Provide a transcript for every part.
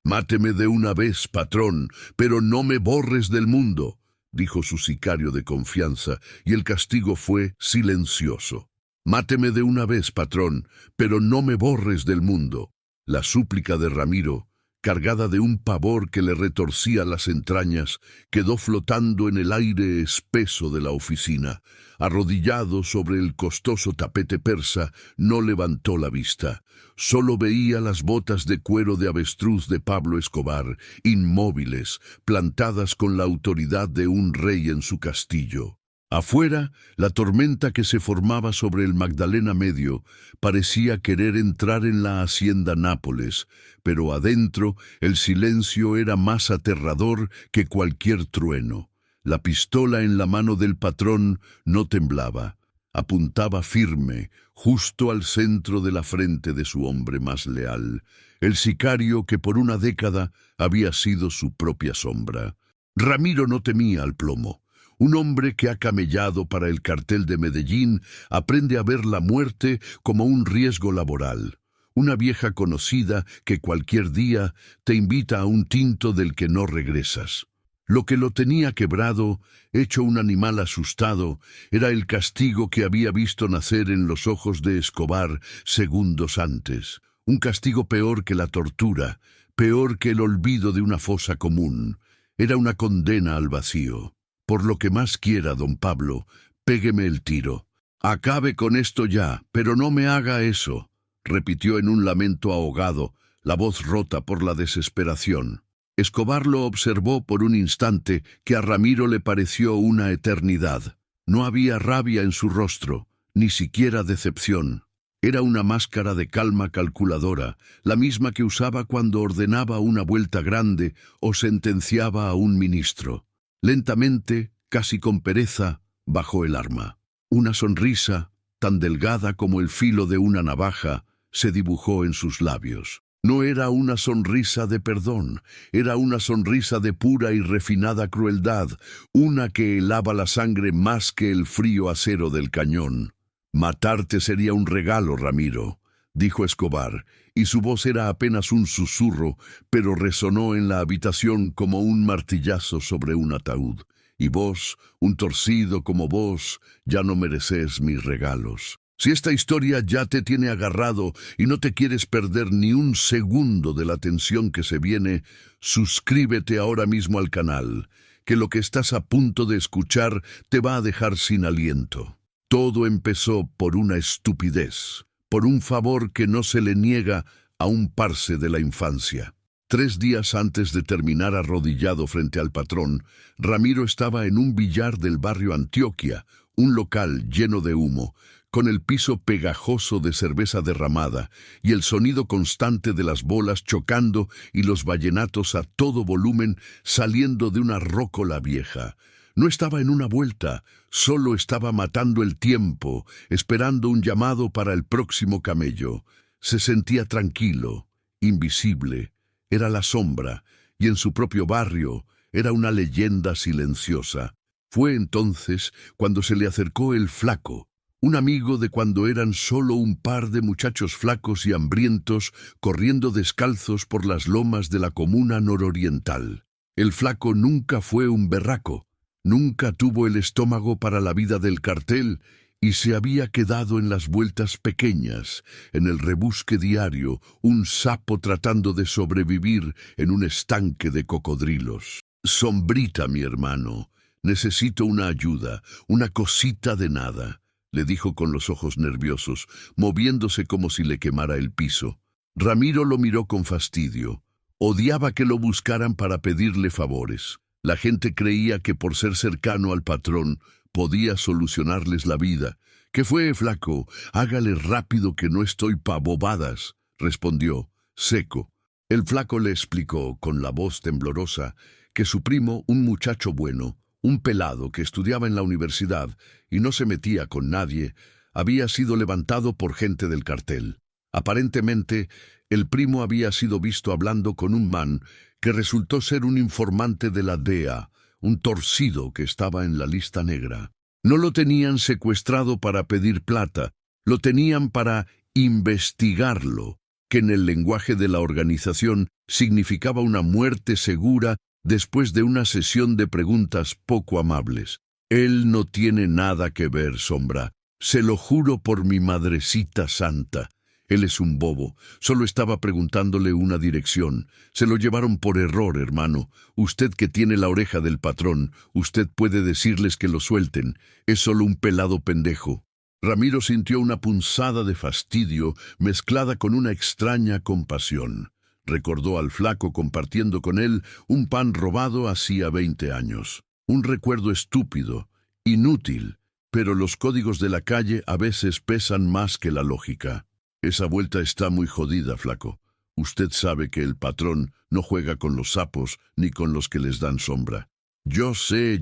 Máteme de una vez, patrón, pero no me borres del mundo, dijo su sicario de confianza, y el castigo fue silencioso. Máteme de una vez, patrón, pero no me borres del mundo. La súplica de Ramiro, cargada de un pavor que le retorcía las entrañas, quedó flotando en el aire espeso de la oficina. Arrodillado sobre el costoso tapete persa, no levantó la vista. Solo veía las botas de cuero de avestruz de Pablo Escobar, inmóviles, plantadas con la autoridad de un rey en su castillo. Afuera, la tormenta que se formaba sobre el Magdalena Medio parecía querer entrar en la hacienda Nápoles, pero adentro el silencio era más aterrador que cualquier trueno. La pistola en la mano del patrón no temblaba. Apuntaba firme, justo al centro de la frente de su hombre más leal, el sicario que por una década había sido su propia sombra. Ramiro no temía al plomo. Un hombre que ha camellado para el cartel de Medellín aprende a ver la muerte como un riesgo laboral. Una vieja conocida que cualquier día te invita a un tinto del que no regresas. Lo que lo tenía quebrado, hecho un animal asustado, era el castigo que había visto nacer en los ojos de Escobar segundos antes. Un castigo peor que la tortura, peor que el olvido de una fosa común. Era una condena al vacío. Por lo que más quiera, don Pablo, pégueme el tiro. Acabe con esto ya, pero no me haga eso, repitió en un lamento ahogado, la voz rota por la desesperación. Escobar lo observó por un instante que a Ramiro le pareció una eternidad. No había rabia en su rostro, ni siquiera decepción. Era una máscara de calma calculadora, la misma que usaba cuando ordenaba una vuelta grande o sentenciaba a un ministro. Lentamente, casi con pereza, bajó el arma. Una sonrisa, tan delgada como el filo de una navaja, se dibujó en sus labios. No era una sonrisa de perdón, era una sonrisa de pura y refinada crueldad, una que helaba la sangre más que el frío acero del cañón. «Matarte sería un regalo, Ramiro», dijo Escobar, y su voz era apenas un susurro, pero resonó en la habitación como un martillazo sobre un ataúd. «Y vos, un torcido como vos, ya no mereces mis regalos. Si esta historia ya te tiene agarrado y no te quieres perder ni un segundo de la tensión que se viene, suscríbete ahora mismo al canal, que lo que estás a punto de escuchar te va a dejar sin aliento». Todo empezó por una estupidez, por un favor que no se le niega a un parce de la infancia. 3 días antes de terminar arrodillado frente al patrón, Ramiro estaba en un billar del barrio Antioquia, un local lleno de humo, con el piso pegajoso de cerveza derramada y el sonido constante de las bolas chocando y los vallenatos a todo volumen saliendo de una rócola vieja. No estaba en una vuelta, solo estaba matando el tiempo, esperando un llamado para el próximo camello. Se sentía tranquilo, invisible, era la sombra, y en su propio barrio era una leyenda silenciosa. Fue entonces cuando se le acercó el Flaco, un amigo de cuando eran solo un par de muchachos flacos y hambrientos corriendo descalzos por las lomas de la comuna nororiental. El Flaco nunca fue un berraco. Nunca tuvo el estómago para la vida del cartel y se había quedado en las vueltas pequeñas, en el rebusque diario, un sapo tratando de sobrevivir en un estanque de cocodrilos. «Sombrita, mi hermano, necesito una ayuda, una cosita de nada», le dijo con los ojos nerviosos, moviéndose como si le quemara el piso. Ramiro lo miró con fastidio. Odiaba que lo buscaran para pedirle favores. La gente creía que por ser cercano al patrón podía solucionarles la vida. «¿Qué fue, Flaco? Hágale rápido que no estoy pa' bobadas», respondió, seco. El Flaco le explicó, con la voz temblorosa, que su primo, un muchacho bueno, un pelado que estudiaba en la universidad y no se metía con nadie, había sido levantado por gente del cartel. Aparentemente, el primo había sido visto hablando con un man que resultó ser un informante de la DEA, un torcido que estaba en la lista negra. No lo tenían secuestrado para pedir plata, lo tenían para investigarlo. que en el lenguaje de la organización significaba una muerte segura después de una sesión de preguntas poco amables. Él no tiene nada que ver, Sombra. Se lo juro por mi madrecita santa. Él es un bobo. Solo estaba preguntándole una dirección. Se lo llevaron por error, hermano. Usted que tiene la oreja del patrón, usted puede decirles que lo suelten. Es solo un pelado pendejo. Ramiro sintió una punzada de fastidio mezclada con una extraña compasión. Recordó al flaco compartiendo con él un pan robado hacía 20 años. Un recuerdo estúpido, inútil, pero los códigos de la calle a veces pesan más que la lógica. Esa vuelta está muy jodida, flaco. Usted sabe que el patrón no juega con los sapos ni con los que les dan sombra. Yo sé,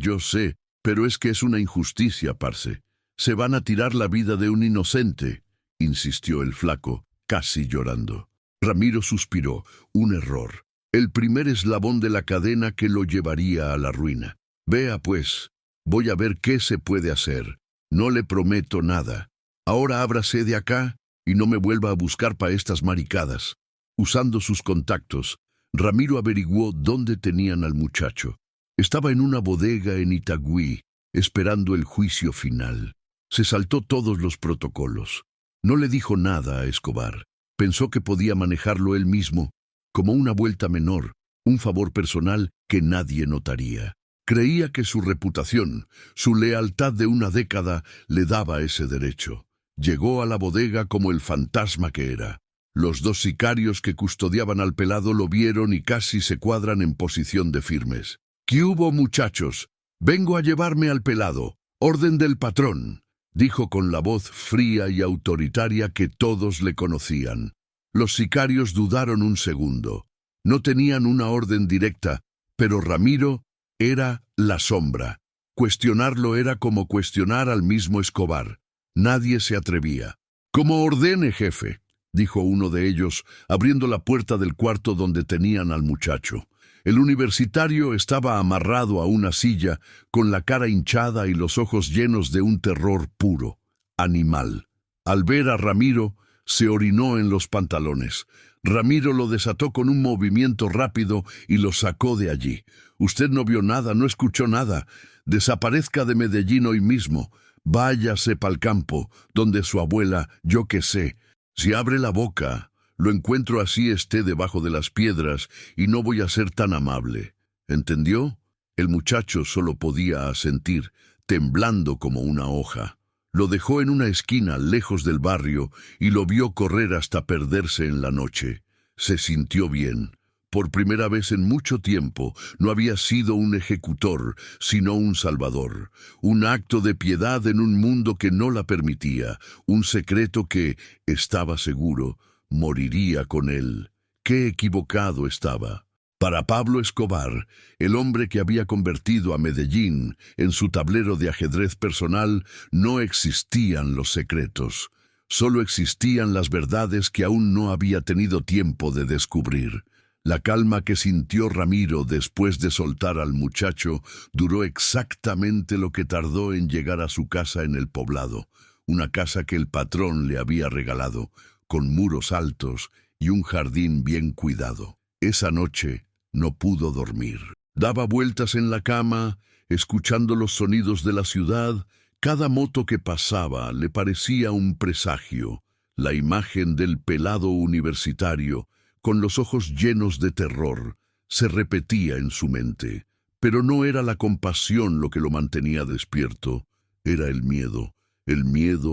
pero es que es una injusticia, parce. Se van a tirar la vida de un inocente, insistió el flaco, casi llorando. Ramiro suspiró. Un error. El primer eslabón de la cadena que lo llevaría a la ruina. Vea pues, voy a ver qué se puede hacer. No le prometo nada. Ahora ábrase de acá y no me vuelva a buscar para estas maricadas. Usando sus contactos, Ramiro averiguó dónde tenían al muchacho. Estaba en una bodega en Itagüí, esperando el juicio final. Se saltó todos los protocolos. No le dijo nada a Escobar. Pensó que podía manejarlo él mismo, como una vuelta menor, un favor personal que nadie notaría. Creía que su reputación, su lealtad de una década, le daba ese derecho. Llegó a la bodega como el fantasma que era. Los dos sicarios que custodiaban al pelado lo vieron y casi se cuadran en posición de firmes. «¿Qué hubo, muchachos? Vengo a llevarme al pelado. Orden del patrón», dijo con la voz fría y autoritaria que todos le conocían. Los sicarios dudaron un segundo. No tenían una orden directa, pero Ramiro era la sombra. Cuestionarlo era como cuestionar al mismo Escobar. Nadie se atrevía. «Como ordene, jefe», dijo uno de ellos, abriendo la puerta del cuarto donde tenían al muchacho. El universitario estaba amarrado a una silla, con la cara hinchada y los ojos llenos de un terror puro, animal. Al ver a Ramiro, se orinó en los pantalones. Ramiro lo desató con un movimiento rápido y lo sacó de allí. «Usted no vio nada, no escuchó nada. Desaparezca de Medellín hoy mismo. Váyase pa'l campo, donde su abuela, yo qué sé. Si abre la boca, lo encuentro así esté debajo de las piedras y no voy a ser tan amable». ¿Entendió? El muchacho solo podía asentir, temblando como una hoja. Lo dejó en una esquina lejos del barrio y lo vio correr hasta perderse en la noche. Se sintió bien. Por primera vez en mucho tiempo no había sido un ejecutor, sino un salvador. Un acto de piedad en un mundo que no la permitía. Un secreto que, estaba seguro, moriría con él. ¡Qué equivocado estaba! Para Pablo Escobar, el hombre que había convertido a Medellín en su tablero de ajedrez personal, no existían los secretos. Solo existían las verdades que aún no había tenido tiempo de descubrir. La calma que sintió Ramiro después de soltar al muchacho duró exactamente lo que tardó en llegar a su casa en el poblado, una casa que el patrón le había regalado, con muros altos y un jardín bien cuidado. Esa noche no pudo dormir. Daba vueltas en la cama, escuchando los sonidos de la ciudad. Cada moto que pasaba le parecía un presagio. La imagen del pelado universitario, con los ojos llenos de terror, se repetía en su mente. Pero no era la compasión lo que lo mantenía despierto, era el miedo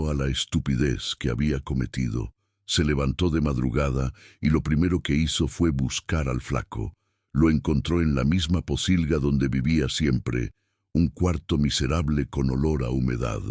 a la estupidez que había cometido. Se levantó de madrugada y lo primero que hizo fue buscar al flaco. Lo encontró en la misma posilga donde vivía siempre, un cuarto miserable con olor a humedad.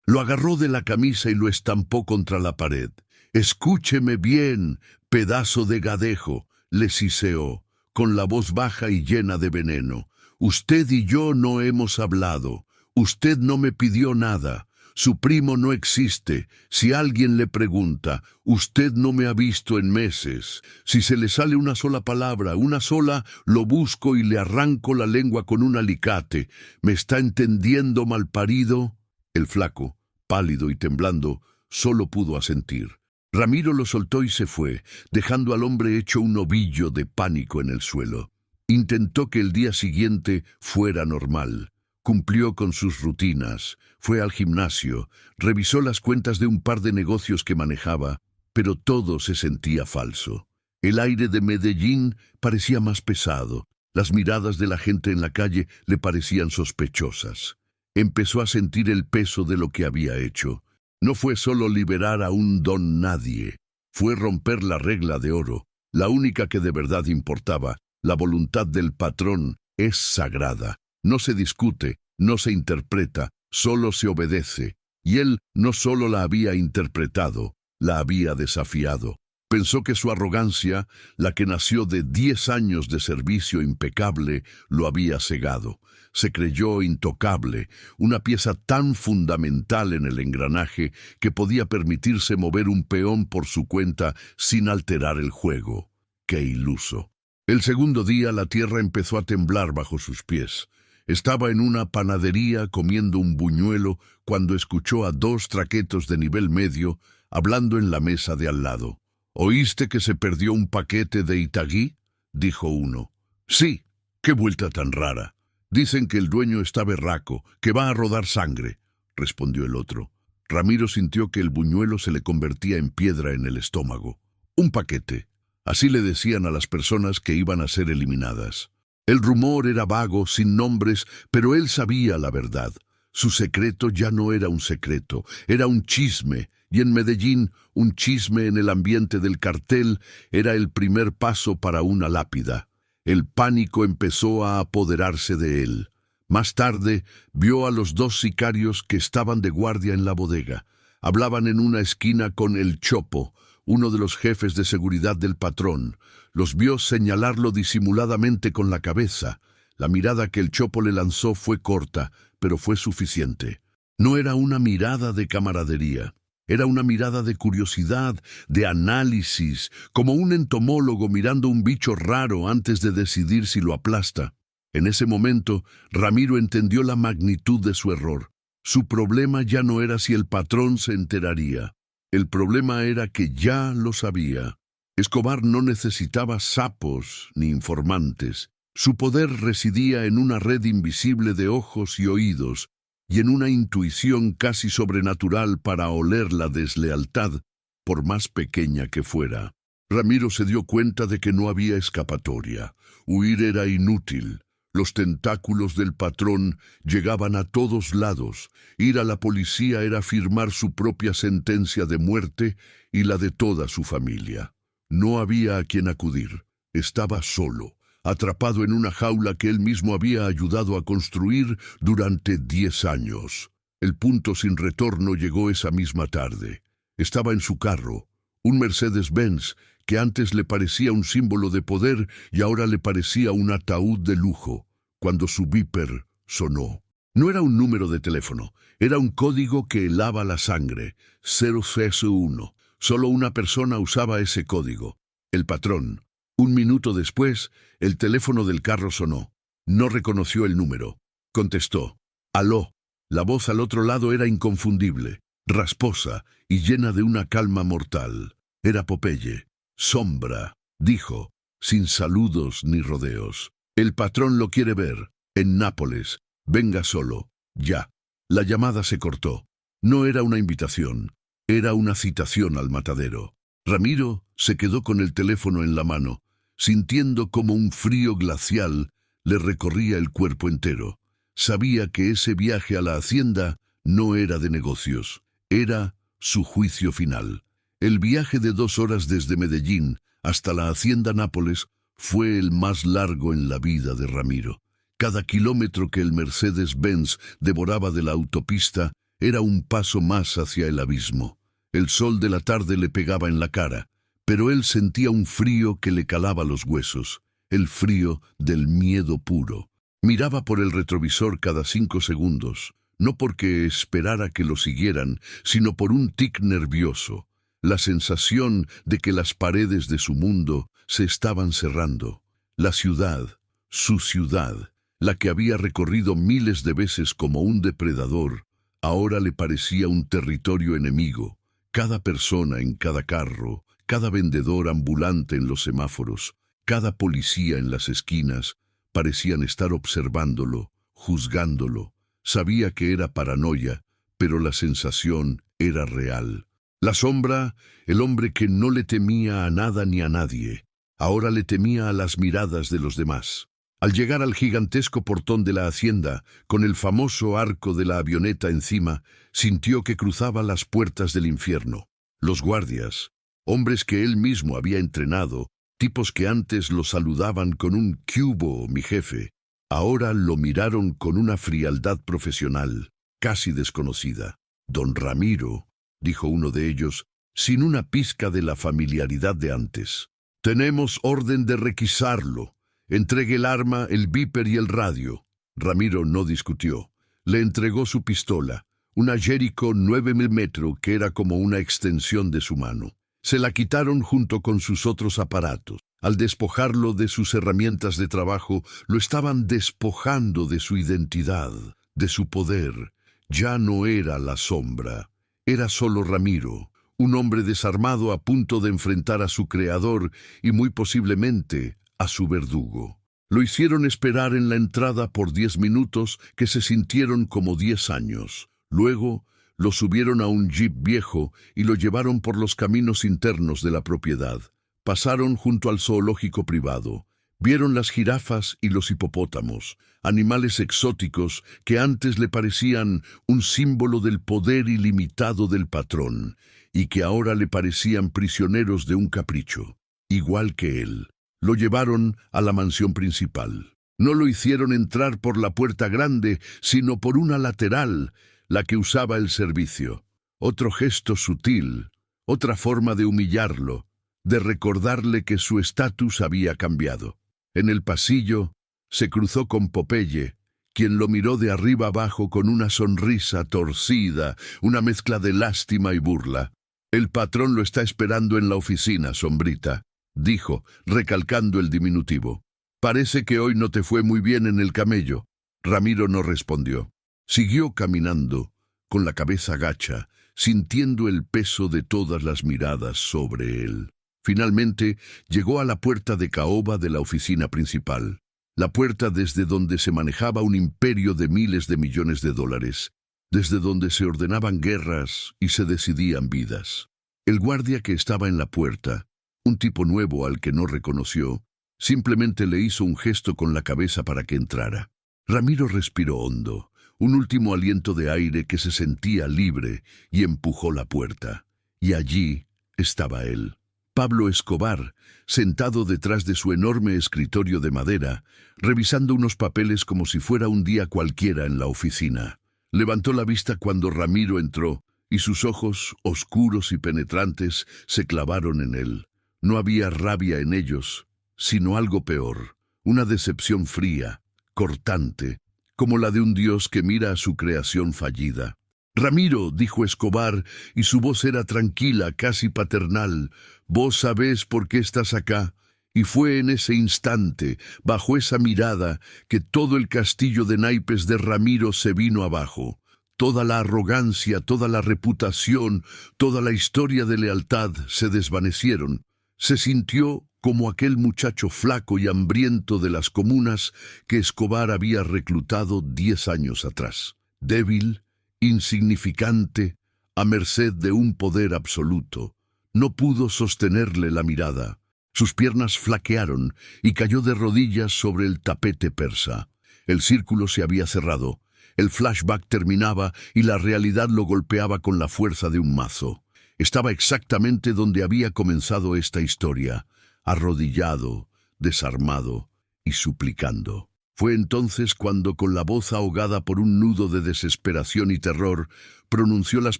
Lo agarró de la camisa y lo estampó contra la pared. «Escúcheme bien, pedazo de gadejo», le siseó, con la voz baja y llena de veneno. «Usted y yo no hemos hablado. Usted no me pidió nada. Su primo no existe. Si alguien le pregunta, usted no me ha visto en meses. Si se le sale una sola palabra, una sola, lo busco y le arranco la lengua con un alicate. ¿Me está entendiendo, malparido?» El flaco, pálido y temblando, solo pudo asentir. Ramiro lo soltó y se fue, dejando al hombre hecho un ovillo de pánico en el suelo. Intentó que el día siguiente fuera normal. Cumplió con sus rutinas, fue al gimnasio, revisó las cuentas de un par de negocios que manejaba, pero todo se sentía falso. El aire de Medellín parecía más pesado, las miradas de la gente en la calle le parecían sospechosas. Empezó a sentir el peso de lo que había hecho. No fue solo liberar a un don nadie, fue romper la regla de oro, la única que de verdad importaba. La voluntad del patrón es sagrada. No se discute, no se interpreta, solo se obedece. Y él no solo la había interpretado, la había desafiado. Pensó que su arrogancia, la que nació de 10 años de servicio impecable, lo había cegado. Se creyó intocable, una pieza tan fundamental en el engranaje que podía permitirse mover un peón por su cuenta sin alterar el juego. ¡Qué iluso! El segundo día la tierra empezó a temblar bajo sus pies. Estaba en una panadería comiendo un buñuelo cuando escuchó a 2 traquetos de nivel medio hablando en la mesa de al lado. «¿Oíste que se perdió un paquete de Itagüí?», dijo uno. «Sí, qué vuelta tan rara. Dicen que el dueño está berraco, que va a rodar sangre», respondió el otro. Ramiro sintió que el buñuelo se le convertía en piedra en el estómago. «Un paquete». Así le decían a las personas que iban a ser eliminadas. El rumor era vago, sin nombres, pero él sabía la verdad. Su secreto ya no era un secreto, era un chisme, y en Medellín, un chisme en el ambiente del cartel era el primer paso para una lápida. El pánico empezó a apoderarse de él. Más tarde, vio a los 2 sicarios que estaban de guardia en la bodega. Hablaban en una esquina con el Chopo, uno de los jefes de seguridad del patrón. Los vio señalarlo disimuladamente con la cabeza. La mirada que el Chopo le lanzó fue corta, pero fue suficiente. No era una mirada de camaradería. Era una mirada de curiosidad, de análisis, como un entomólogo mirando un bicho raro antes de decidir si lo aplasta. En ese momento, Ramiro entendió la magnitud de su error. Su problema ya no era si el patrón se enteraría. El problema era que ya lo sabía. Escobar no necesitaba sapos ni informantes. Su poder residía en una red invisible de ojos y oídos, y en una intuición casi sobrenatural para oler la deslealtad, por más pequeña que fuera. Ramiro se dio cuenta de que no había escapatoria. Huir era inútil. Los tentáculos del patrón llegaban a todos lados. Ir a la policía era firmar su propia sentencia de muerte y la de toda su familia. No había a quien acudir. Estaba solo, atrapado en una jaula que él mismo había ayudado a construir durante 10 años. El punto sin retorno llegó esa misma tarde. Estaba en su carro, un Mercedes-Benz, que antes le parecía un símbolo de poder y ahora le parecía un ataúd de lujo, cuando su beeper sonó. No era un número de teléfono, era un código que helaba la sangre, 001. Solo una persona usaba ese código, el patrón. Un minuto después, el teléfono del carro sonó. No reconoció el número. Contestó. «Aló». La voz al otro lado era inconfundible, rasposa y llena de una calma mortal. Era Popeye. «Sombra», dijo, sin saludos ni rodeos. «El patrón lo quiere ver, en Nápoles. Venga solo, ya». La llamada se cortó. No era una invitación, era una citación al matadero. Ramiro se quedó con el teléfono en la mano, sintiendo como un frío glacial le recorría el cuerpo entero. Sabía que ese viaje a la hacienda no era de negocios, era su juicio final. El viaje de 2 horas desde Medellín hasta la hacienda Nápoles fue el más largo en la vida de Ramiro. Cada kilómetro que el Mercedes-Benz devoraba de la autopista era un paso más hacia el abismo. El sol de la tarde le pegaba en la cara, pero él sentía un frío que le calaba los huesos, el frío del miedo puro. Miraba por el retrovisor cada 5 segundos, no porque esperara que lo siguieran, sino por un tic nervioso, la sensación de que las paredes de su mundo se estaban cerrando. La ciudad, su ciudad, la que había recorrido miles de veces como un depredador, ahora le parecía un territorio enemigo, Cada persona en cada carro, cada vendedor ambulante en los semáforos, cada policía en las esquinas, parecían estar observándolo, juzgándolo. Sabía que era paranoia, pero la sensación era real. La sombra, el hombre que no le temía a nada ni a nadie, ahora le temía a las miradas de los demás. Al llegar al gigantesco portón de la hacienda, con el famoso arco de la avioneta encima, sintió que cruzaba las puertas del infierno. Los guardias, hombres que él mismo había entrenado, tipos que antes lo saludaban con un "¿Qué hubo, mi jefe?", ahora lo miraron con una frialdad profesional, casi desconocida. «Don Ramiro», dijo uno de ellos, sin una pizca de la familiaridad de antes. «Tenemos orden de requisarlo. Entregue el arma, el viper y el radio». Ramiro no discutió. Le entregó su pistola, una Jericho 9 milímetros que era como una extensión de su mano. Se la quitaron junto con sus otros aparatos. Al despojarlo de sus herramientas de trabajo, lo estaban despojando de su identidad, de su poder. Ya no era la sombra. Era solo Ramiro, un hombre desarmado a punto de enfrentar a su creador y muy posiblemente a su verdugo. Lo hicieron esperar en la entrada por 10 minutos que se sintieron como 10 años. Luego lo subieron a un jeep viejo y lo llevaron por los caminos internos de la propiedad. Pasaron junto al zoológico privado. Vieron las jirafas y los hipopótamos, animales exóticos que antes le parecían un símbolo del poder ilimitado del patrón y que ahora le parecían prisioneros de un capricho, igual que él. Lo llevaron a la mansión principal. No lo hicieron entrar por la puerta grande, sino por una lateral, la que usaba el servicio. Otro gesto sutil, otra forma de humillarlo, de recordarle que su estatus había cambiado. En el pasillo se cruzó con Popeye, quien lo miró de arriba abajo con una sonrisa torcida, una mezcla de lástima y burla. «El patrón lo está esperando en la oficina, Sombrita», dijo, recalcando el diminutivo. «Parece que hoy no te fue muy bien en el camello». Ramiro no respondió. Siguió caminando, con la cabeza gacha, sintiendo el peso de todas las miradas sobre él. Finalmente, llegó a la puerta de caoba de la oficina principal, la puerta desde donde se manejaba un imperio de miles de millones de dólares, desde donde se ordenaban guerras y se decidían vidas. El guardia que estaba en la puerta, un tipo nuevo al que no reconoció, simplemente le hizo un gesto con la cabeza para que entrara. Ramiro respiró hondo, un último aliento de aire que se sentía libre, y empujó la puerta. Y allí estaba él, Pablo Escobar, sentado detrás de su enorme escritorio de madera, revisando unos papeles como si fuera un día cualquiera en la oficina. Levantó la vista cuando Ramiro entró, y sus ojos, oscuros y penetrantes, se clavaron en él. No había rabia en ellos, sino algo peor, una decepción fría, cortante, como la de un dios que mira a su creación fallida. «Ramiro», dijo Escobar, y su voz era tranquila, casi paternal, «¿vos sabés por qué estás acá?» Y fue en ese instante, bajo esa mirada, que todo el castillo de naipes de Ramiro se vino abajo. Toda la arrogancia, toda la reputación, toda la historia de lealtad se desvanecieron. Se sintió como aquel muchacho flaco y hambriento de las comunas que Escobar había reclutado 10 años atrás. Débil, insignificante, a merced de un poder absoluto. No pudo sostenerle la mirada. Sus piernas flaquearon y cayó de rodillas sobre el tapete persa. El círculo se había cerrado. El flashback terminaba y la realidad lo golpeaba con la fuerza de un mazo. Estaba exactamente donde había comenzado esta historia, arrodillado, desarmado y suplicando. Fue entonces cuando, con la voz ahogada por un nudo de desesperación y terror, pronunció las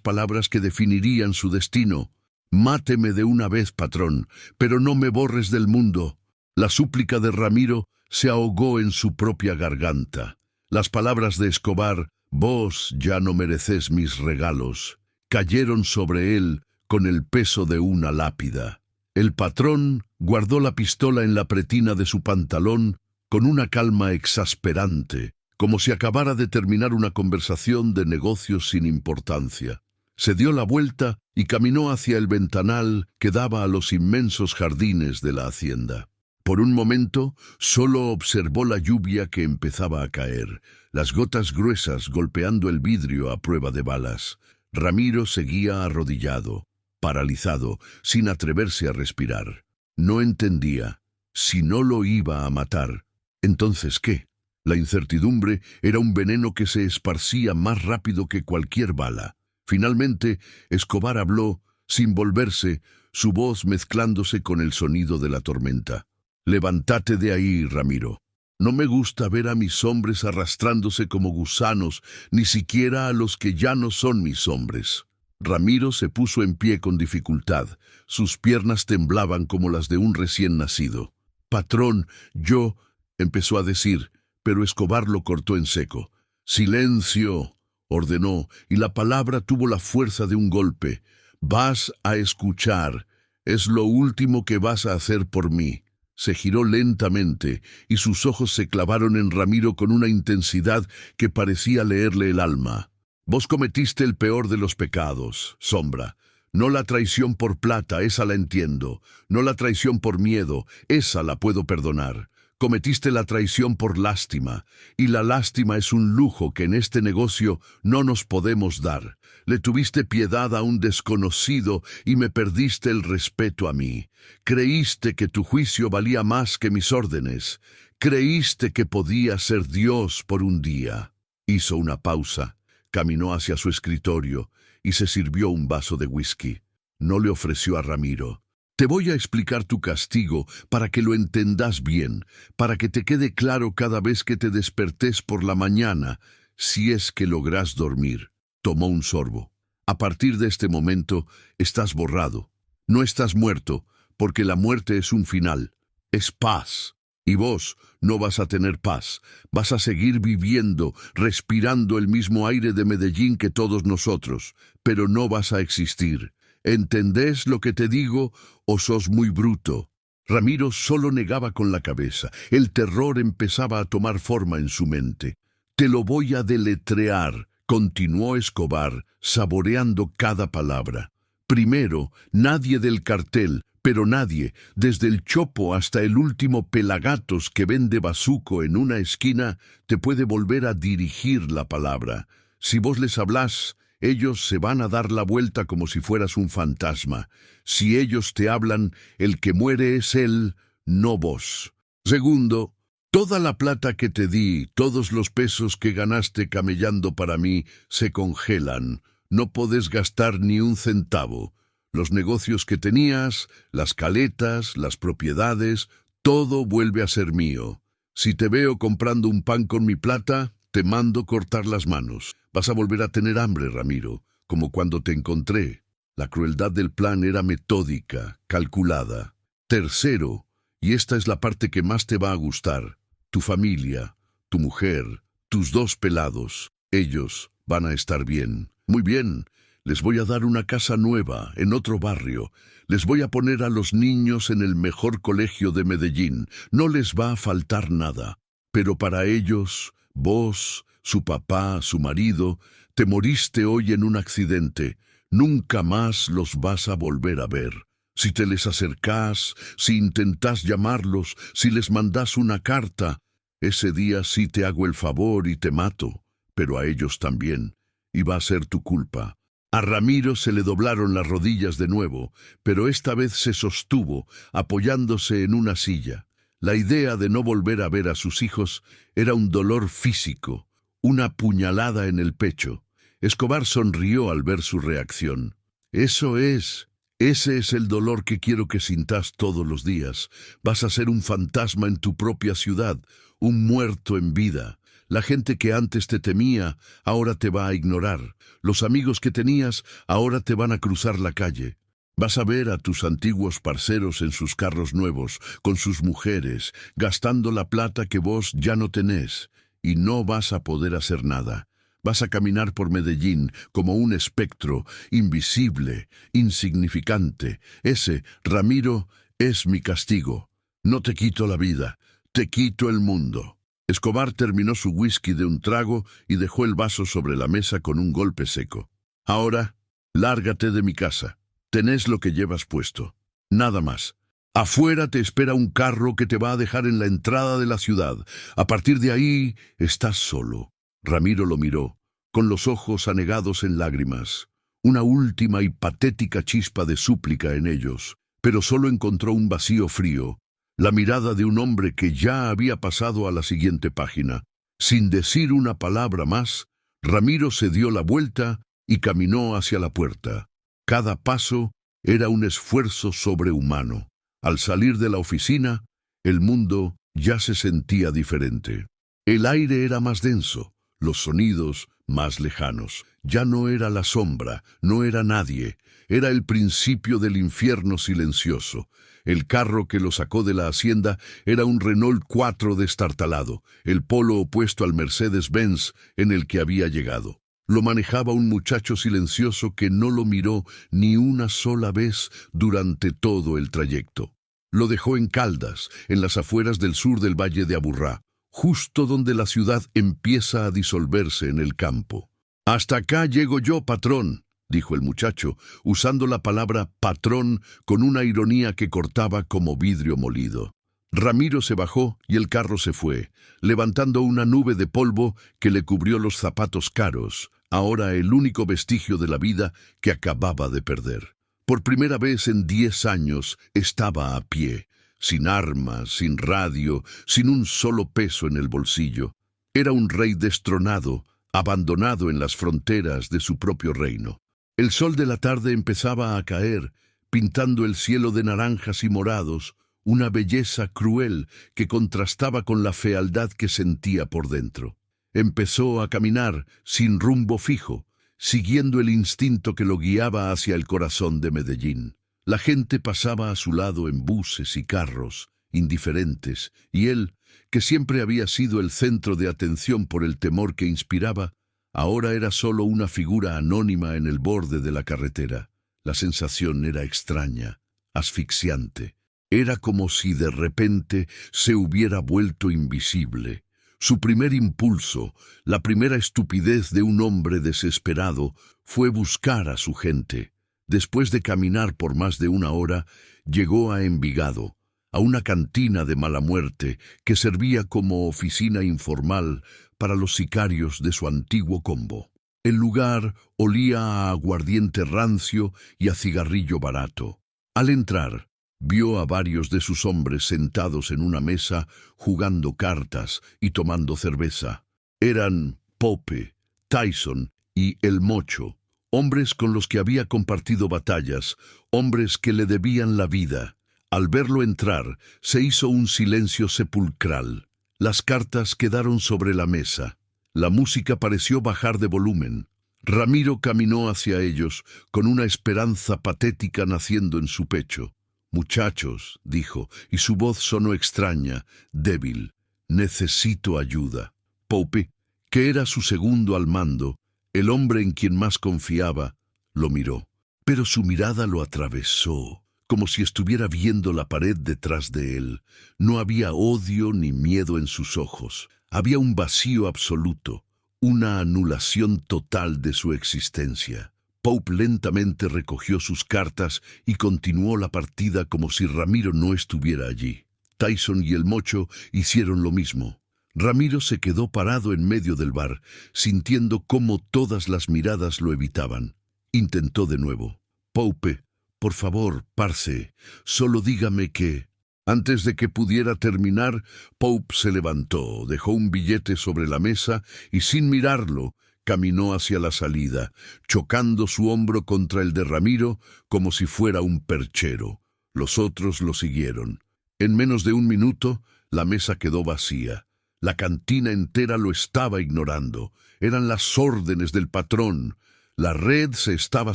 palabras que definirían su destino. «Máteme de una vez, patrón, pero no me borres del mundo». La súplica de Ramiro se ahogó en su propia garganta. Las palabras de Escobar, «Vos ya no merecés mis regalos», cayeron sobre él con el peso de una lápida. El patrón guardó la pistola en la pretina de su pantalón con una calma exasperante, como si acabara de terminar una conversación de negocios sin importancia. Se dio la vuelta y caminó hacia el ventanal que daba a los inmensos jardines de la hacienda. Por un momento, solo observó la lluvia que empezaba a caer, las gotas gruesas golpeando el vidrio a prueba de balas. Ramiro seguía arrodillado, paralizado, sin atreverse a respirar. No entendía. Si no lo iba a matar, ¿entonces qué? La incertidumbre era un veneno que se esparcía más rápido que cualquier bala. Finalmente, Escobar habló, sin volverse, su voz mezclándose con el sonido de la tormenta. «Levántate de ahí, Ramiro. No me gusta ver a mis hombres arrastrándose como gusanos, ni siquiera a los que ya no son mis hombres». Ramiro se puso en pie con dificultad. Sus piernas temblaban como las de un recién nacido. «Patrón, yo», empezó a decir, pero Escobar lo cortó en seco. «Silencio», ordenó, y la palabra tuvo la fuerza de un golpe. «Vas a escuchar. Es lo último que vas a hacer por mí». Se giró lentamente, y sus ojos se clavaron en Ramiro con una intensidad que parecía leerle el alma. «Vos cometiste el peor de los pecados, Sombra. No la traición por plata, esa la entiendo. No la traición por miedo, esa la puedo perdonar. Cometiste la traición por lástima, y la lástima es un lujo que en este negocio no nos podemos dar. Le tuviste piedad a un desconocido y me perdiste el respeto a mí. Creíste que tu juicio valía más que mis órdenes. Creíste que podías ser Dios por un día». Hizo una pausa, caminó hacia su escritorio y se sirvió un vaso de whisky. No le ofreció a Ramiro. «Te voy a explicar tu castigo para que lo entendas bien, para que te quede claro cada vez que te despertés por la mañana, si es que lográs dormir». Tomó un sorbo. «A partir de este momento estás borrado. No estás muerto, porque la muerte es un final. Es paz. Y vos no vas a tener paz. Vas a seguir viviendo, respirando el mismo aire de Medellín que todos nosotros, pero no vas a existir. ¿Entendés lo que te digo o sos muy bruto?» Ramiro solo negaba con la cabeza. El terror empezaba a tomar forma en su mente. «Te lo voy a deletrear», continuó Escobar, saboreando cada palabra. «Primero, nadie del cartel, pero nadie, desde el chopo hasta el último pelagatos que vende bazuco en una esquina, te puede volver a dirigir la palabra. Si vos les hablás, ellos se van a dar la vuelta como si fueras un fantasma. Si ellos te hablan, el que muere es él, no vos. Segundo, toda la plata que te di, todos los pesos que ganaste camellando para mí, se congelan. No podés gastar ni un centavo. Los negocios que tenías, las caletas, las propiedades, todo vuelve a ser mío. Si te veo comprando un pan con mi plata, te mando cortar las manos. Vas a volver a tener hambre, Ramiro, como cuando te encontré. La crueldad del plan era metódica, calculada. Tercero, y esta es la parte que más te va a gustar, tu familia, tu mujer, tus dos pelados, ellos van a estar bien. Muy bien, les voy a dar una casa nueva, en otro barrio. Les voy a poner a los niños en el mejor colegio de Medellín. No les va a faltar nada. Pero para ellos, vos, su papá, su marido, te moriste hoy en un accidente. Nunca más los vas a volver a ver. Si te les acercás, si intentás llamarlos, si les mandás una carta, ese día sí te hago el favor y te mato, pero a ellos también, y va a ser tu culpa». A Ramiro se le doblaron las rodillas de nuevo, pero esta vez se sostuvo, apoyándose en una silla. La idea de no volver a ver a sus hijos era un dolor físico, una puñalada en el pecho. Escobar sonrió al ver su reacción. Ese es el dolor que quiero que sintas todos los días. Vas a ser un fantasma en tu propia ciudad, un muerto en vida. La gente que antes te temía, ahora te va a ignorar. Los amigos que tenías, ahora te van a cruzar la calle. Vas a ver a tus antiguos parceros en sus carros nuevos, con sus mujeres, gastando la plata que vos ya no tenés, y no vas a poder hacer nada. Vas a caminar por Medellín como un espectro, invisible, insignificante. Ese, Ramiro, es mi castigo. No te quito la vida, te quito el mundo». Escobar terminó su whisky de un trago y dejó el vaso sobre la mesa con un golpe seco. «Ahora, Lárgate de mi casa. Tenés lo que llevas puesto. Nada más. Afuera te espera un carro que te va a dejar en la entrada de la ciudad. A partir de ahí estás solo. Ramiro lo miró, con los ojos anegados en lágrimas. Una última y patética chispa de súplica en ellos, pero solo encontró un vacío frío, la mirada de un hombre que ya había pasado a la siguiente página. Sin decir una palabra más, Ramiro se dio la vuelta y caminó hacia la puerta. Cada paso era un esfuerzo sobrehumano. Al salir de la oficina, el mundo ya se sentía diferente. El aire era más denso, los sonidos más lejanos. Ya no era la sombra, no era nadie, era el principio del infierno silencioso. El carro que lo sacó de la hacienda era un Renault 4 destartalado, el polo opuesto al Mercedes-Benz en el que había llegado. Lo manejaba un muchacho silencioso que no lo miró ni una sola vez durante todo el trayecto. Lo dejó en Caldas, en las afueras del sur del valle de Aburrá, justo donde la ciudad empieza a disolverse en el campo. «Hasta acá llego yo, patrón», dijo el muchacho, usando la palabra patrón con una ironía que cortaba como vidrio molido. Ramiro se bajó y el carro se fue, levantando una nube de polvo que le cubrió los zapatos caros, ahora el único vestigio de la vida que acababa de perder. Por primera vez en 10 años estaba a pie, sin armas, sin radio, sin un solo peso en el bolsillo. Era un rey destronado, abandonado en las fronteras de su propio reino. El sol de la tarde empezaba a caer, pintando el cielo de naranjas y morados, una belleza cruel que contrastaba con la fealdad que sentía por dentro. Empezó a caminar sin rumbo fijo, siguiendo el instinto que lo guiaba hacia el corazón de Medellín. La gente pasaba a su lado en buses y carros, indiferentes, y él, que siempre había sido el centro de atención por el temor que inspiraba, ahora era solo una figura anónima en el borde de la carretera. La sensación era extraña, asfixiante. Era como si de repente se hubiera vuelto invisible. Su primer impulso, la primera estupidez de un hombre desesperado, fue buscar a su gente. Después de caminar por más de 1 hora, llegó a Envigado, a una cantina de mala muerte que servía como oficina informal para los sicarios de su antiguo combo. El lugar olía a aguardiente rancio y a cigarrillo barato. Al entrar, vio a varios de sus hombres sentados en una mesa jugando cartas y tomando cerveza. Eran Pope, Tyson y El Mocho, hombres con los que había compartido batallas, hombres que le debían la vida. Al verlo entrar, se hizo un silencio sepulcral. Las cartas quedaron sobre la mesa. La música pareció bajar de volumen. Ramiro caminó hacia ellos, con una esperanza patética naciendo en su pecho. «Muchachos», dijo, y su voz sonó extraña, débil. «Necesito ayuda». Pope, que era su segundo al mando, el hombre en quien más confiaba, lo miró. Pero su mirada lo atravesó, como si estuviera viendo la pared detrás de él. No había odio ni miedo en sus ojos. Había un vacío absoluto, una anulación total de su existencia. Pope lentamente recogió sus cartas y continuó la partida como si Ramiro no estuviera allí. Tyson y El Mocho hicieron lo mismo. Ramiro se quedó parado en medio del bar, sintiendo cómo todas las miradas lo evitaban. Intentó de nuevo. «Pope, por favor, parce, solo dígame que...». Antes de que pudiera terminar, Pope se levantó, dejó un billete sobre la mesa y sin mirarlo, caminó hacia la salida, chocando su hombro contra el de Ramiro como si fuera un perchero. Los otros lo siguieron. En menos de 1 minuto, la mesa quedó vacía. La cantina entera lo estaba ignorando. Eran las órdenes del patrón. La red se estaba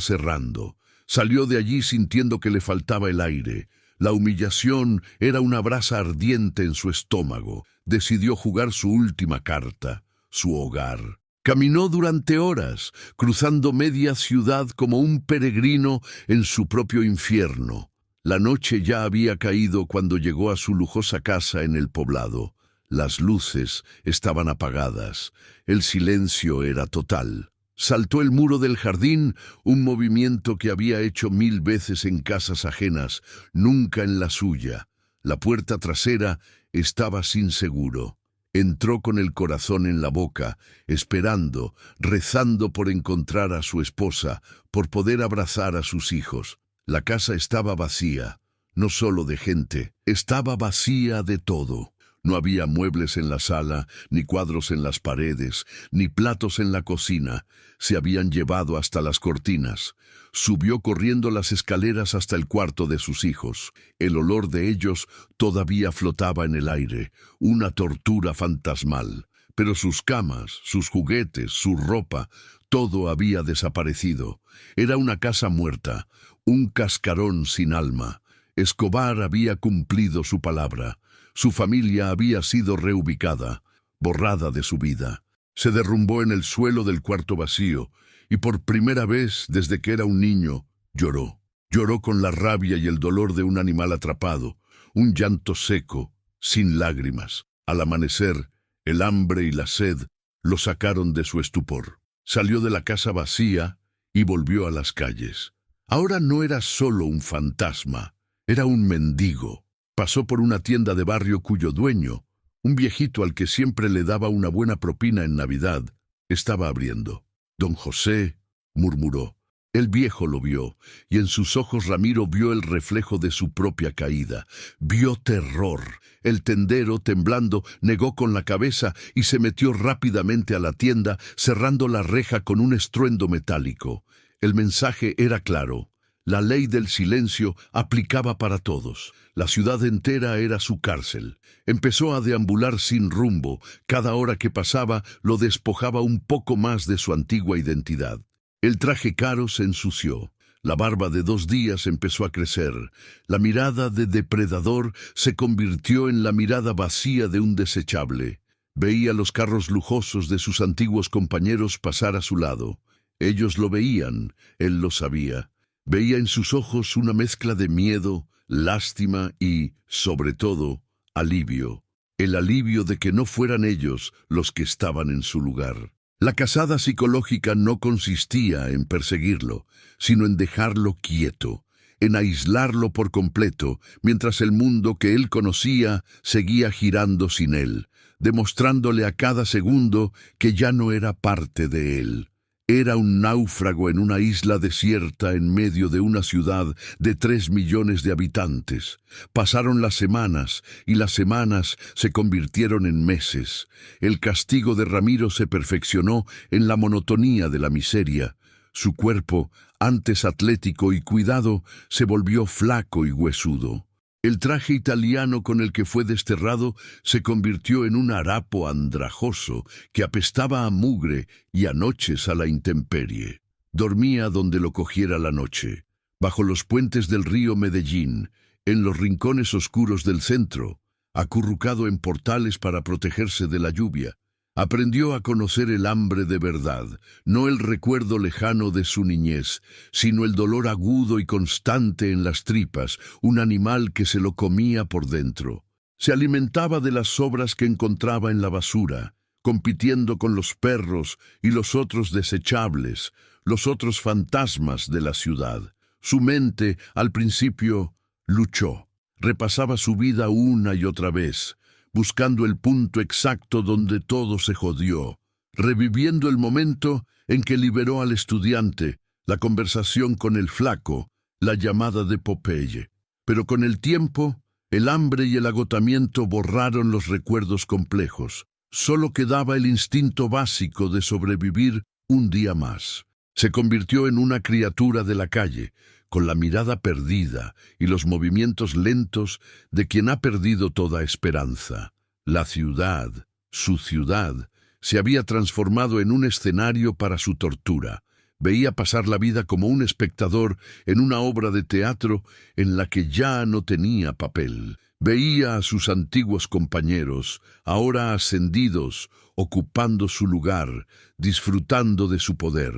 cerrando. Salió de allí sintiendo que le faltaba el aire. La humillación era una brasa ardiente en su estómago. Decidió jugar su última carta, su hogar. Caminó durante horas, cruzando media ciudad como un peregrino en su propio infierno. La noche ya había caído cuando llegó a su lujosa casa en el poblado. Las luces estaban apagadas. El silencio era total. Saltó el muro del jardín, un movimiento que había hecho 1000 veces en casas ajenas, nunca en la suya. La puerta trasera estaba sin seguro. Entró con el corazón en la boca, esperando, rezando por encontrar a su esposa, por poder abrazar a sus hijos. La casa estaba vacía, no solo de gente, estaba vacía de todo. No había muebles en la sala, ni cuadros en las paredes, ni platos en la cocina. Se habían llevado hasta las cortinas. Subió corriendo las escaleras hasta el cuarto de sus hijos. El olor de ellos todavía flotaba en el aire, una tortura fantasmal. Pero sus camas, sus juguetes, su ropa, todo había desaparecido. Era una casa muerta, un cascarón sin alma. Escobar había cumplido su palabra. Su familia había sido reubicada, borrada de su vida. Se derrumbó en el suelo del cuarto vacío y por primera vez desde que era un niño lloró. Lloró con la rabia y el dolor de un animal atrapado, un llanto seco, sin lágrimas. Al amanecer, el hambre y la sed lo sacaron de su estupor. Salió de la casa vacía y volvió a las calles. Ahora no era solo un fantasma, era un mendigo. Pasó por una tienda de barrio cuyo dueño, un viejito al que siempre le daba una buena propina en Navidad, estaba abriendo. «Don José», murmuró. El viejo lo vio, y en sus ojos Ramiro vio el reflejo de su propia caída. Vio terror. El tendero, temblando, negó con la cabeza y se metió rápidamente a la tienda, cerrando la reja con un estruendo metálico. El mensaje era claro. La ley del silencio aplicaba para todos. La ciudad entera era su cárcel. Empezó a deambular sin rumbo. Cada hora que pasaba lo despojaba un poco más de su antigua identidad. El traje caro se ensució. La barba de 2 días empezó a crecer. La mirada de depredador se convirtió en la mirada vacía de un desechable. Veía los carros lujosos de sus antiguos compañeros pasar a su lado. Ellos lo veían, él lo sabía. Veía en sus ojos una mezcla de miedo, lástima y, sobre todo, alivio. El alivio de que no fueran ellos los que estaban en su lugar. La cazada psicológica no consistía en perseguirlo, sino en dejarlo quieto, en aislarlo por completo, mientras el mundo que él conocía seguía girando sin él, demostrándole a cada segundo que ya no era parte de él. Era un náufrago en una isla desierta en medio de una ciudad de 3 millones de habitantes. Pasaron las semanas, y las semanas se convirtieron en meses. El castigo de Ramiro se perfeccionó en la monotonía de la miseria. Su cuerpo, antes atlético y cuidado, se volvió flaco y huesudo. El traje italiano con el que fue desterrado se convirtió en un harapo andrajoso que apestaba a mugre y a noches a la intemperie. Dormía donde lo cogiera la noche, bajo los puentes del río Medellín, en los rincones oscuros del centro, acurrucado en portales para protegerse de la lluvia. Aprendió a conocer el hambre de verdad, no el recuerdo lejano de su niñez, sino el dolor agudo y constante en las tripas, un animal que se lo comía por dentro. Se alimentaba de las sobras que encontraba en la basura, compitiendo con los perros y los otros desechables, los otros fantasmas de la ciudad. Su mente, al principio, luchó. Repasaba su vida una y otra vez, buscando el punto exacto donde todo se jodió, reviviendo el momento en que liberó al estudiante, la conversación con el flaco, la llamada de Popeye. Pero con el tiempo, el hambre y el agotamiento borraron los recuerdos complejos. Solo quedaba el instinto básico de sobrevivir un día más. Se convirtió en una criatura de la calle, con la mirada perdida y los movimientos lentos de quien ha perdido toda esperanza. La ciudad, su ciudad, se había transformado en un escenario para su tortura. Veía pasar la vida como un espectador en una obra de teatro en la que ya no tenía papel. Veía a sus antiguos compañeros, ahora ascendidos, ocupando su lugar, disfrutando de su poder.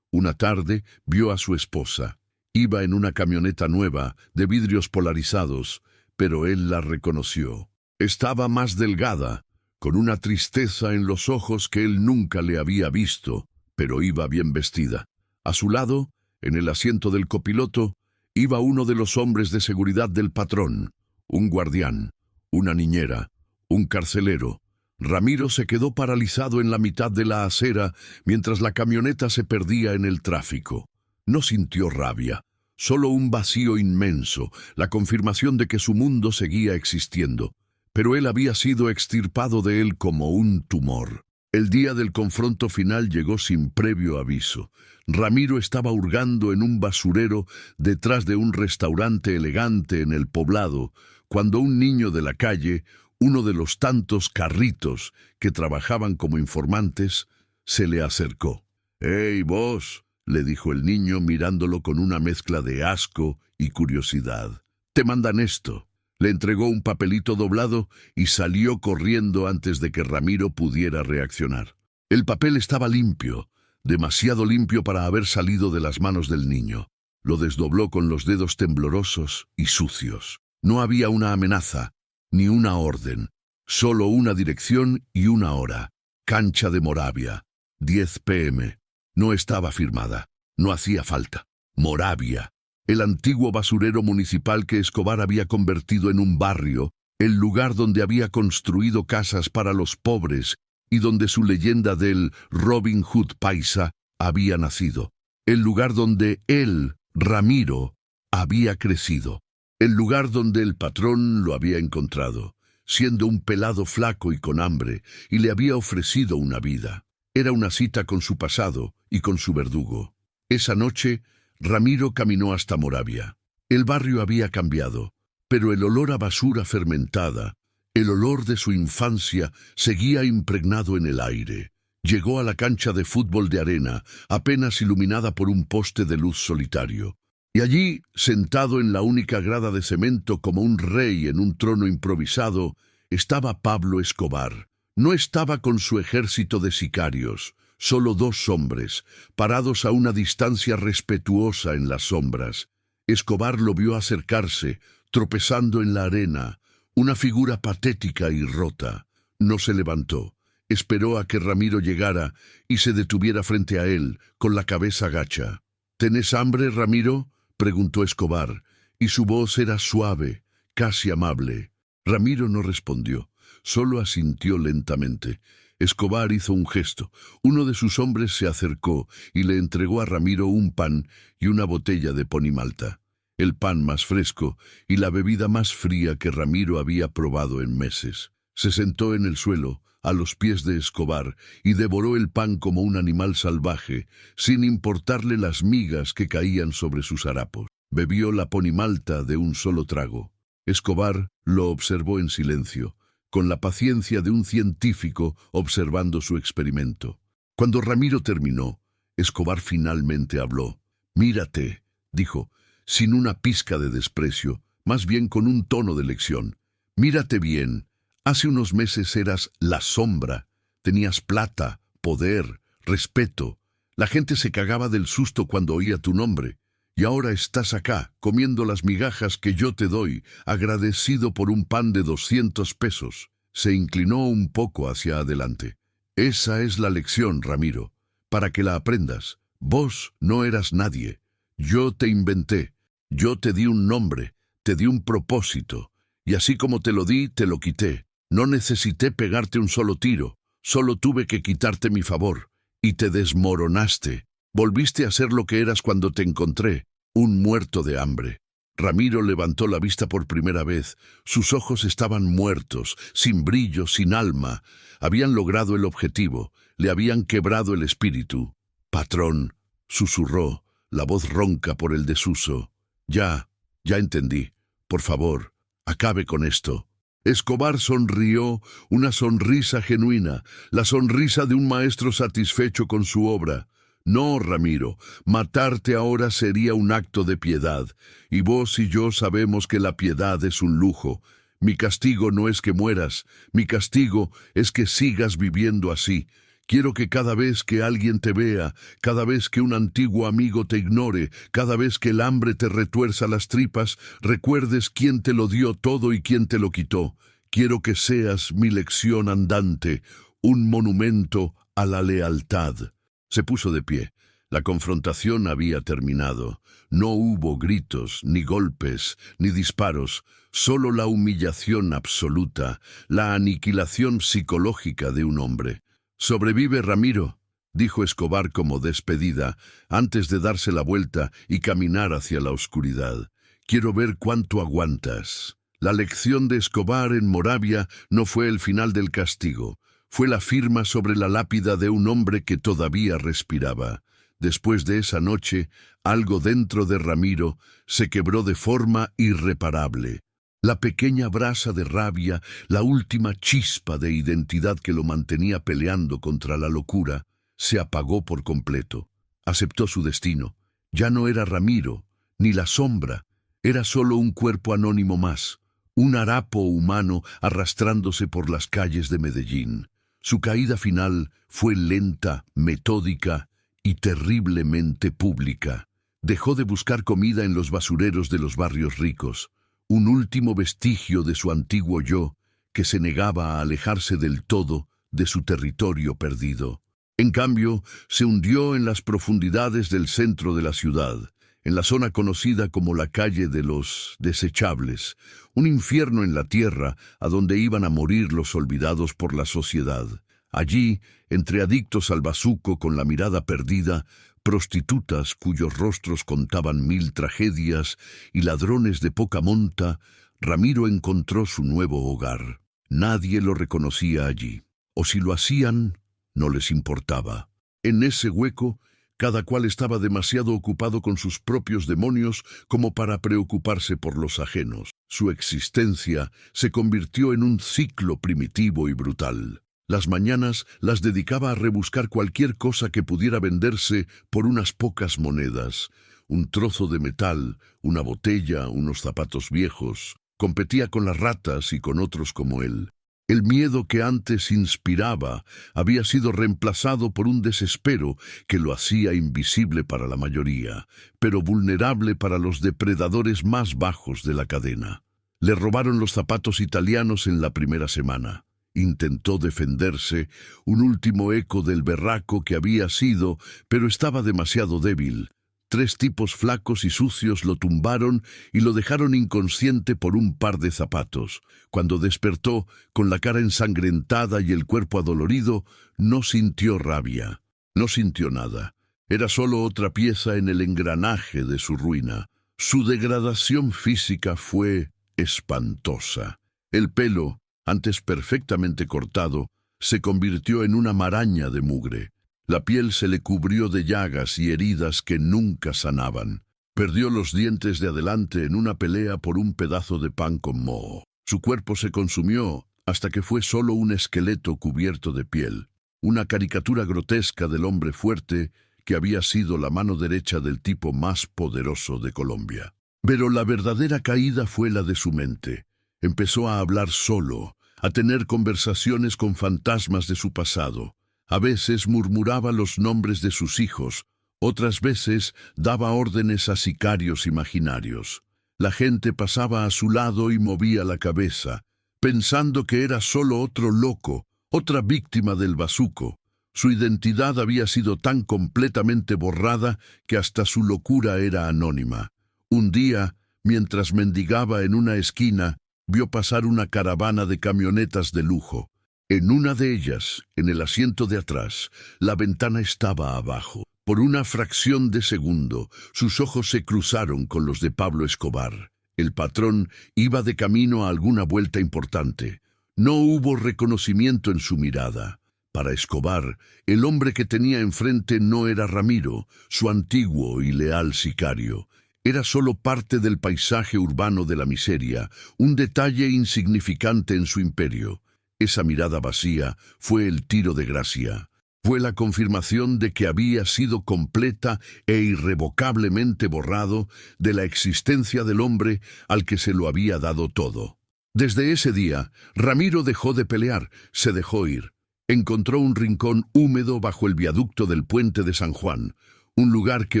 Una tarde vio a su esposa. Iba en una camioneta nueva, de vidrios polarizados, pero él la reconoció. Estaba más delgada, con una tristeza en los ojos que él nunca le había visto, pero iba bien vestida. A su lado, en el asiento del copiloto, iba uno de los hombres de seguridad del patrón, un guardián, una niñera, un carcelero. Ramiro se quedó paralizado en la mitad de la acera mientras la camioneta se perdía en el tráfico. No sintió rabia, solo un vacío inmenso, la confirmación de que su mundo seguía existiendo, pero él había sido extirpado de él como un tumor. El día del confronto final llegó sin previo aviso. Ramiro estaba hurgando en un basurero detrás de un restaurante elegante en el poblado, cuando un niño de la calle, uno de los tantos carritos que trabajaban como informantes, se le acercó. «¡Hey, vos!», le dijo el niño mirándolo con una mezcla de asco y curiosidad. «Te mandan esto». Le entregó un papelito doblado y salió corriendo antes de que Ramiro pudiera reaccionar. El papel estaba limpio, demasiado limpio para haber salido de las manos del niño. Lo desdobló con los dedos temblorosos y sucios. No había una amenaza, ni una orden, solo una dirección y una hora. Cancha de Moravia, 10 p.m. No estaba firmada, no hacía falta. Moravia. El antiguo basurero municipal que Escobar había convertido en un barrio, el lugar donde había construido casas para los pobres y donde su leyenda del Robin Hood paisa había nacido. El lugar donde él, Ramiro, había crecido. El lugar donde el patrón lo había encontrado, siendo un pelado flaco y con hambre, y le había ofrecido una vida. Era una cita con su pasado y con su verdugo. Esa noche, Ramiro caminó hasta Moravia. El barrio había cambiado, pero el olor a basura fermentada, el olor de su infancia, seguía impregnado en el aire. Llegó a la cancha de fútbol de arena, apenas iluminada por un poste de luz solitario. Y allí, sentado en la única grada de cemento como un rey en un trono improvisado, estaba Pablo Escobar. No estaba con su ejército de sicarios. Solo dos hombres, parados a una distancia respetuosa en las sombras. Escobar lo vio acercarse, tropezando en la arena, una figura patética y rota. No se levantó. Esperó a que Ramiro llegara y se detuviera frente a él, con la cabeza gacha. «¿Tenés hambre, Ramiro?», preguntó Escobar, y su voz era suave, casi amable. Ramiro no respondió, solo asintió lentamente. Escobar hizo un gesto. Uno de sus hombres se acercó y le entregó a Ramiro un pan y una botella de ponimalta. El pan más fresco y la bebida más fría que Ramiro había probado en meses. Se sentó en el suelo, a los pies de Escobar, y devoró el pan como un animal salvaje, sin importarle las migas que caían sobre sus harapos. Bebió la ponimalta de un solo trago. Escobar lo observó en silencio, con la paciencia de un científico observando su experimento. Cuando Ramiro terminó, Escobar finalmente habló. «Mírate», dijo, sin una pizca de desprecio, más bien con un tono de lección. «Mírate bien. Hace unos meses eras la sombra. Tenías plata, poder, respeto. La gente se cagaba del susto cuando oía tu nombre. Y ahora estás acá, comiendo las migajas que yo te doy, agradecido por un pan de 200 pesos. Se inclinó un poco hacia adelante. «Esa es la lección, Ramiro, para que la aprendas. Vos no eras nadie. Yo te inventé. Yo te di un nombre, te di un propósito. Y así como te lo di, te lo quité. No necesité pegarte un solo tiro. Solo tuve que quitarte mi favor. Y te desmoronaste. Volviste a ser lo que eras cuando te encontré, un muerto de hambre». Ramiro levantó la vista por primera vez. Sus ojos estaban muertos, sin brillo, sin alma. Habían logrado el objetivo, le habían quebrado el espíritu. «Patrón», susurró, la voz ronca por el desuso. Ya entendí. Por favor, acabe con esto». Escobar sonrió, una sonrisa genuina, la sonrisa de un maestro satisfecho con su obra. «No, Ramiro, matarte ahora sería un acto de piedad, y vos y yo sabemos que la piedad es un lujo. Mi castigo no es que mueras, mi castigo es que sigas viviendo así. Quiero que cada vez que alguien te vea, cada vez que un antiguo amigo te ignore, cada vez que el hambre te retuerza las tripas, recuerdes quién te lo dio todo y quién te lo quitó. Quiero que seas mi lección andante, un monumento a la lealtad». Se puso de pie. La confrontación había terminado. No hubo gritos, ni golpes, ni disparos, solo la humillación absoluta, la aniquilación psicológica de un hombre. «Sobrevive, Ramiro», dijo Escobar como despedida, antes de darse la vuelta y caminar hacia la oscuridad. «Quiero ver cuánto aguantas». La lección de Escobar en Moravia no fue el final del castigo. Fue la firma sobre la lápida de un hombre que todavía respiraba. Después de esa noche, algo dentro de Ramiro se quebró de forma irreparable. La pequeña brasa de rabia, la última chispa de identidad que lo mantenía peleando contra la locura, se apagó por completo. Aceptó su destino. Ya no era Ramiro, ni la sombra. Era solo un cuerpo anónimo más, un harapo humano arrastrándose por las calles de Medellín. Su caída final fue lenta, metódica y terriblemente pública. Dejó de buscar comida en los basureros de los barrios ricos, un último vestigio de su antiguo yo que se negaba a alejarse del todo de su territorio perdido. En cambio, se hundió en las profundidades del centro de la ciudad, en la zona conocida como la calle de los desechables, un infierno en la tierra a donde iban a morir los olvidados por la sociedad. Allí, entre adictos al bazuco con la mirada perdida, prostitutas cuyos rostros contaban 1000 tragedias y ladrones de poca monta, Ramiro encontró su nuevo hogar. Nadie lo reconocía allí, o si lo hacían, no les importaba. En ese hueco, cada cual estaba demasiado ocupado con sus propios demonios como para preocuparse por los ajenos. Su existencia se convirtió en un ciclo primitivo y brutal. Las mañanas las dedicaba a rebuscar cualquier cosa que pudiera venderse por unas pocas monedas. Un trozo de metal, una botella, unos zapatos viejos. Competía con las ratas y con otros como él. El miedo que antes inspiraba había sido reemplazado por un desespero que lo hacía invisible para la mayoría, pero vulnerable para los depredadores más bajos de la cadena. Le robaron los zapatos italianos en la primera semana. Intentó defenderse, un último eco del berraco que había sido, pero estaba demasiado débil. 3 tipos flacos y sucios lo tumbaron y lo dejaron inconsciente por un par de zapatos. Cuando despertó, con la cara ensangrentada y el cuerpo adolorido, no sintió rabia. No sintió nada. Era solo otra pieza en el engranaje de su ruina. Su degradación física fue espantosa. El pelo, antes perfectamente cortado, se convirtió en una maraña de mugre. La piel se le cubrió de llagas y heridas que nunca sanaban. Perdió los dientes de adelante en una pelea por un pedazo de pan con moho. Su cuerpo se consumió hasta que fue solo un esqueleto cubierto de piel, una caricatura grotesca del hombre fuerte que había sido la mano derecha del tipo más poderoso de Colombia. Pero la verdadera caída fue la de su mente. Empezó a hablar solo, a tener conversaciones con fantasmas de su pasado. A veces murmuraba los nombres de sus hijos, otras veces daba órdenes a sicarios imaginarios. La gente pasaba a su lado y movía la cabeza, pensando que era solo otro loco, otra víctima del bazuco. Su identidad había sido tan completamente borrada que hasta su locura era anónima. Un día, mientras mendigaba en una esquina, vio pasar una caravana de camionetas de lujo. En una de ellas, en el asiento de atrás, la ventana estaba abajo. Por una fracción de segundo, sus ojos se cruzaron con los de Pablo Escobar. El patrón iba de camino a alguna vuelta importante. No hubo reconocimiento en su mirada. Para Escobar, el hombre que tenía enfrente no era Ramiro, su antiguo y leal sicario. Era solo parte del paisaje urbano de la miseria, un detalle insignificante en su imperio. Esa mirada vacía fue el tiro de gracia. Fue la confirmación de que había sido completa e irrevocablemente borrado de la existencia del hombre al que se lo había dado todo. Desde ese día, Ramiro dejó de pelear, se dejó ir. Encontró un rincón húmedo bajo el viaducto del puente de San Juan, un lugar que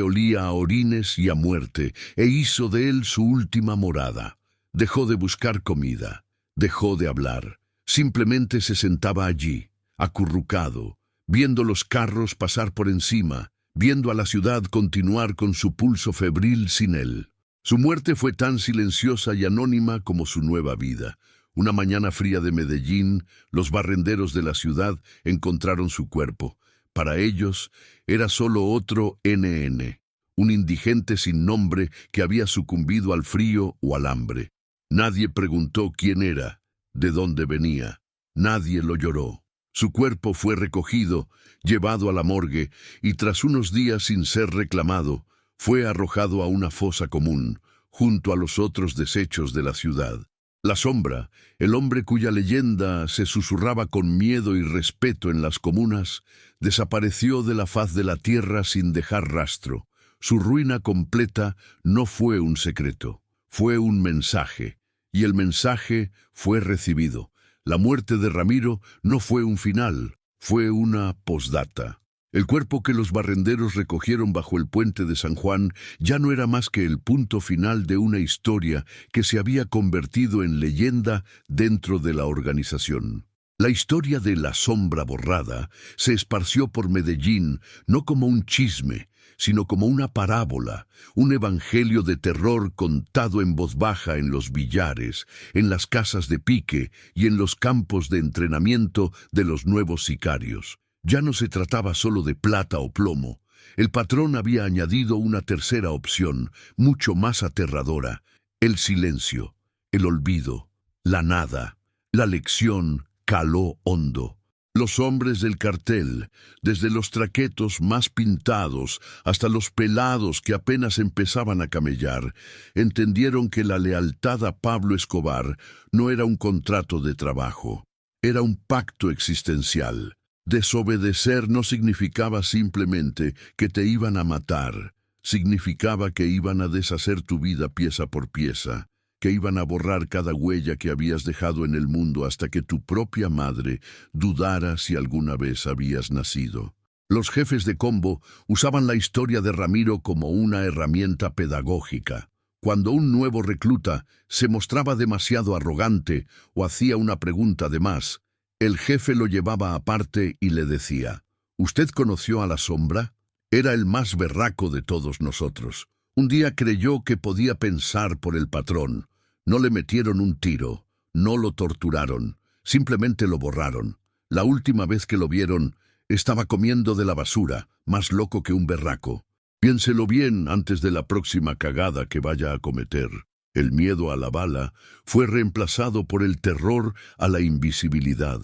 olía a orines y a muerte, e hizo de él su última morada. Dejó de buscar comida, dejó de hablar. Simplemente se sentaba allí, acurrucado, viendo los carros pasar por encima, viendo a la ciudad continuar con su pulso febril sin él. Su muerte fue tan silenciosa y anónima como su nueva vida. Una mañana fría de Medellín, los barrenderos de la ciudad encontraron su cuerpo. Para ellos era solo otro NN, un indigente sin nombre que había sucumbido al frío o al hambre. Nadie preguntó quién era, de dónde venía. Nadie lo lloró. Su cuerpo fue recogido, llevado a la morgue y tras unos días sin ser reclamado, fue arrojado a una fosa común, junto a los otros desechos de la ciudad. La sombra, el hombre cuya leyenda se susurraba con miedo y respeto en las comunas, desapareció de la faz de la tierra sin dejar rastro. Su ruina completa no fue un secreto, fue un mensaje, y el mensaje fue recibido. La muerte de Ramiro no fue un final, fue una posdata. El cuerpo que los barrenderos recogieron bajo el puente de San Juan ya no era más que el punto final de una historia que se había convertido en leyenda dentro de la organización. La historia de la sombra borrada se esparció por Medellín no como un chisme, sino como una parábola, un evangelio de terror contado en voz baja en los billares, en las casas de pique y en los campos de entrenamiento de los nuevos sicarios. Ya no se trataba solo de plata o plomo. El patrón había añadido una tercera opción, mucho más aterradora: el silencio, el olvido, la nada. La lección caló hondo. Los hombres del cartel, desde los traquetos más pintados hasta los pelados que apenas empezaban a camellar, entendieron que la lealtad a Pablo Escobar no era un contrato de trabajo, era un pacto existencial. Desobedecer no significaba simplemente que te iban a matar, significaba que iban a deshacer tu vida pieza por pieza, que iban a borrar cada huella que habías dejado en el mundo hasta que tu propia madre dudara si alguna vez habías nacido. Los jefes de combo usaban la historia de Ramiro como una herramienta pedagógica. Cuando un nuevo recluta se mostraba demasiado arrogante o hacía una pregunta de más, el jefe lo llevaba aparte y le decía: ¿Usted conoció a la sombra? Era el más berraco de todos nosotros. Un día creyó que podía pensar por el patrón. No le metieron un tiro, no lo torturaron, simplemente lo borraron. La última vez que lo vieron, estaba comiendo de la basura, más loco que un berraco. Piénselo bien antes de la próxima cagada que vaya a cometer. El miedo a la bala fue reemplazado por el terror a la invisibilidad.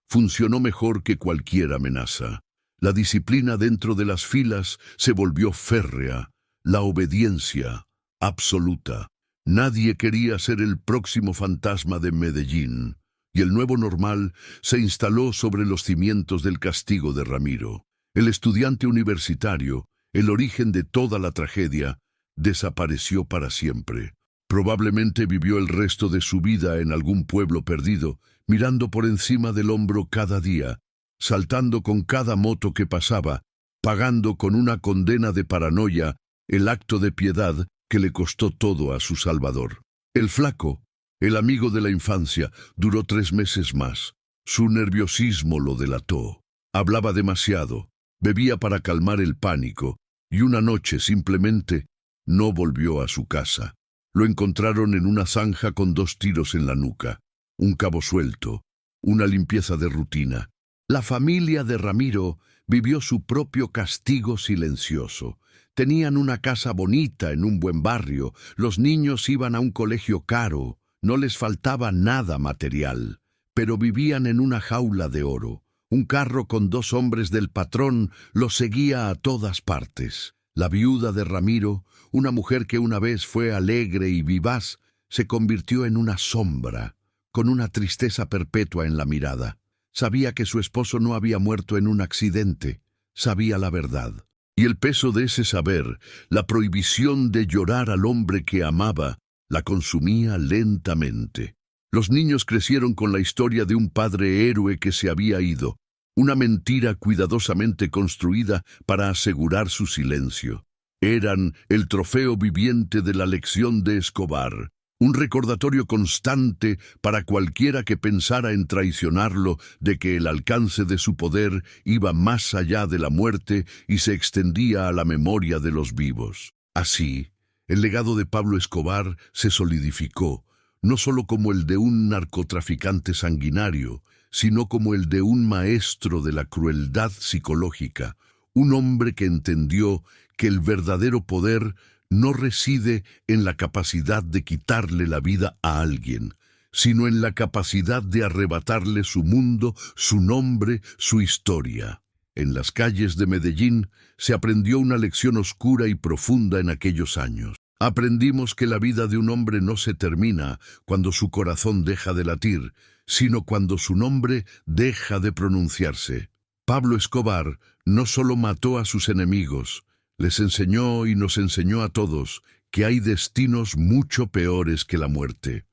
Funcionó mejor que cualquier amenaza. La disciplina dentro de las filas se volvió férrea, la obediencia absoluta. Nadie quería ser el próximo fantasma de Medellín, y el nuevo normal se instaló sobre los cimientos del castigo de Ramiro. El estudiante universitario, el origen de toda la tragedia, desapareció para siempre. Probablemente vivió el resto de su vida en algún pueblo perdido, mirando por encima del hombro cada día, saltando con cada moto que pasaba, pagando con una condena de paranoia el acto de piedad que le costó todo a su salvador. El flaco, el amigo de la infancia, duró 3 meses más. Su nerviosismo lo delató. Hablaba demasiado, bebía para calmar el pánico, y una noche simplemente no volvió a su casa. Lo encontraron en una zanja con 2 tiros en la nuca, un cabo suelto, una limpieza de rutina. La familia de Ramiro vivió su propio castigo silencioso. Tenían una casa bonita en un buen barrio, los niños iban a un colegio caro, no les faltaba nada material, pero vivían en una jaula de oro. Un carro con 2 hombres del patrón los seguía a todas partes. La viuda de Ramiro, una mujer que una vez fue alegre y vivaz, se convirtió en una sombra, con una tristeza perpetua en la mirada. Sabía que su esposo no había muerto en un accidente, sabía la verdad. Y el peso de ese saber, la prohibición de llorar al hombre que amaba, la consumía lentamente. Los niños crecieron con la historia de un padre héroe que se había ido, una mentira cuidadosamente construida para asegurar su silencio. Eran el trofeo viviente de la lección de Escobar, un recordatorio constante para cualquiera que pensara en traicionarlo de que el alcance de su poder iba más allá de la muerte y se extendía a la memoria de los vivos. Así, el legado de Pablo Escobar se solidificó, no solo como el de un narcotraficante sanguinario, sino como el de un maestro de la crueldad psicológica, un hombre que entendió que el verdadero poder no reside en la capacidad de quitarle la vida a alguien, sino en la capacidad de arrebatarle su mundo, su nombre, su historia. En las calles de Medellín se aprendió una lección oscura y profunda en aquellos años. Aprendimos que la vida de un hombre no se termina cuando su corazón deja de latir, sino cuando su nombre deja de pronunciarse. Pablo Escobar no solo mató a sus enemigos, les enseñó y nos enseñó a todos que hay destinos mucho peores que la muerte.